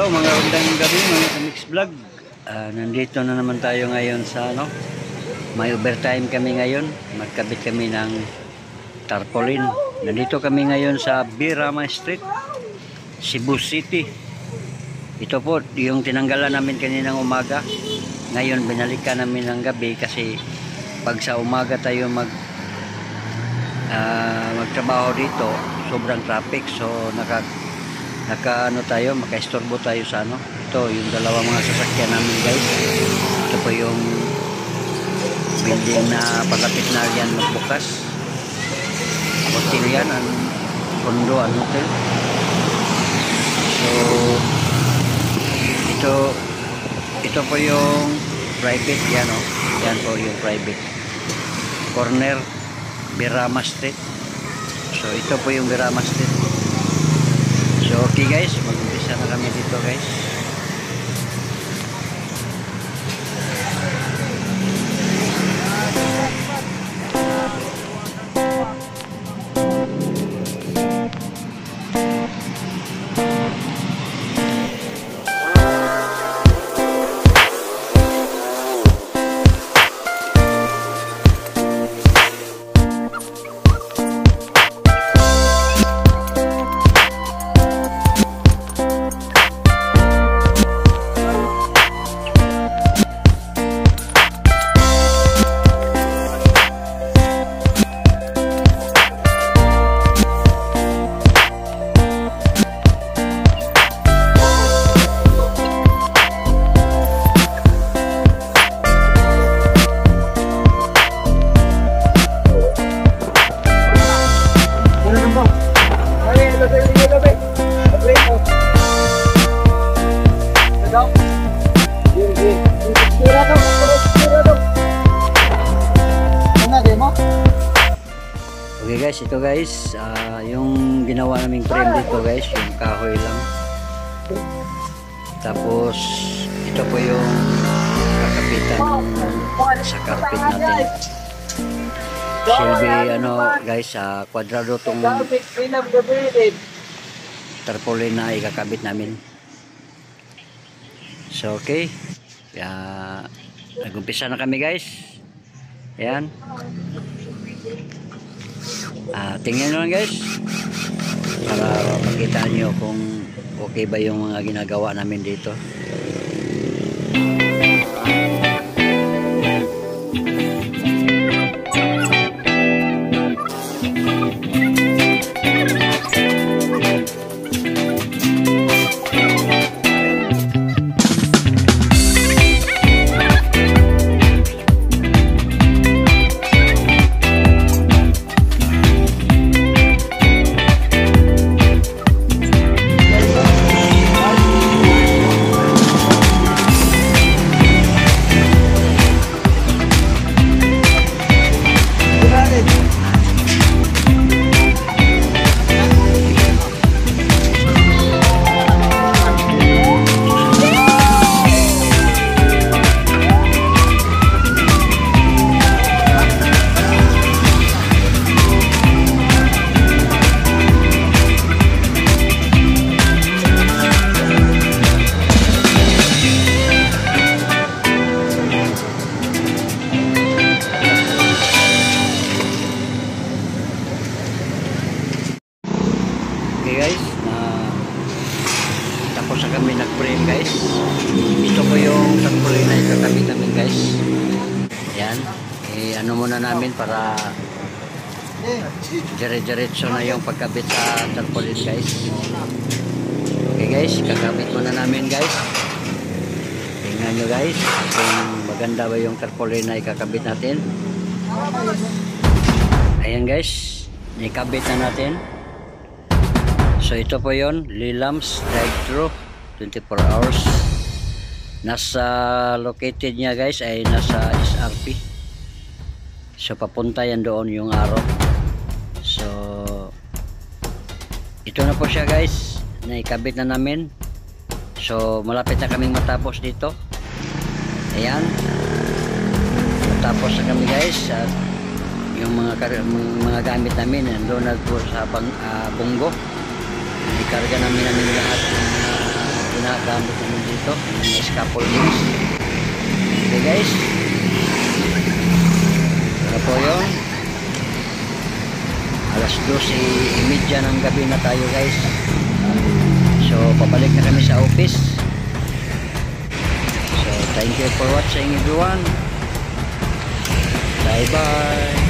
Hello mga undang gabi, mga Kamix Vlog. Nandito na naman tayo ngayon sa may overtime kami ngayon. Magkabit kami ng tarpaulin. Nandito kami ngayon sa Birama Street, Cebu City. Ito po yung tinanggalan namin kaninang umaga. Ngayon binalikan namin ng gabi kasi pag sa umaga tayo magtrabaho dito, sobrang traffic, so makaistorbo tayo sa ito yung dalawang mga sasakyan namin, guys. Ito po yung building na palapit na yan magbukas. Hotel yan, condo and hotel. So ito po yung private yan, yan po yung private corner Birama Street. So ito po yung Birama Street. So okay guys, mag-umpisa na kami dito, guys. Okay guys, ito guys, yung ginawa naming frame dito guys, yung kahoy lang. Tapos ito po yung kakapitan sa carpet natin. Silbi guys, kwadrado tong tarpaulin na ikakabit namin. So okay, nag-umpisa na kami guys. Ayan. Tingnan nyo lang guys para makita nyo kung okay ba yung mga ginagawa namin dito. Okay guys, tapos na kami nag-frame guys. Ito po yung tarpaulin na ikakabit namin guys. Ayan, muna namin para dire-diretso na yung pagkabit sa tarpaulin guys. Okay guys, kakabit muna namin guys. Tingnan nyo guys kung maganda ba yung tarpaulin na ikakabit natin. Ayan guys, ikabit na natin. So ito po yon, Lilam's drive-thru 24 hours. Nasa located niya guys ay nasa SRP. So papunta yan doon yung araw. So ito na po siya guys, naikabit na namin. So malapit na kaming matapos dito. Ayan, matapos na kami guys. Yung mga gamit namin nandoon na po sa bunggo. Ikarga namin lahat ng ginagamit namin dito, yung mga scaffoldings. Okay guys, ano po yun, alas 12:30 ng gabi na tayo guys. So pabalik na kami sa office. So thank you for watching everyone. Bye bye.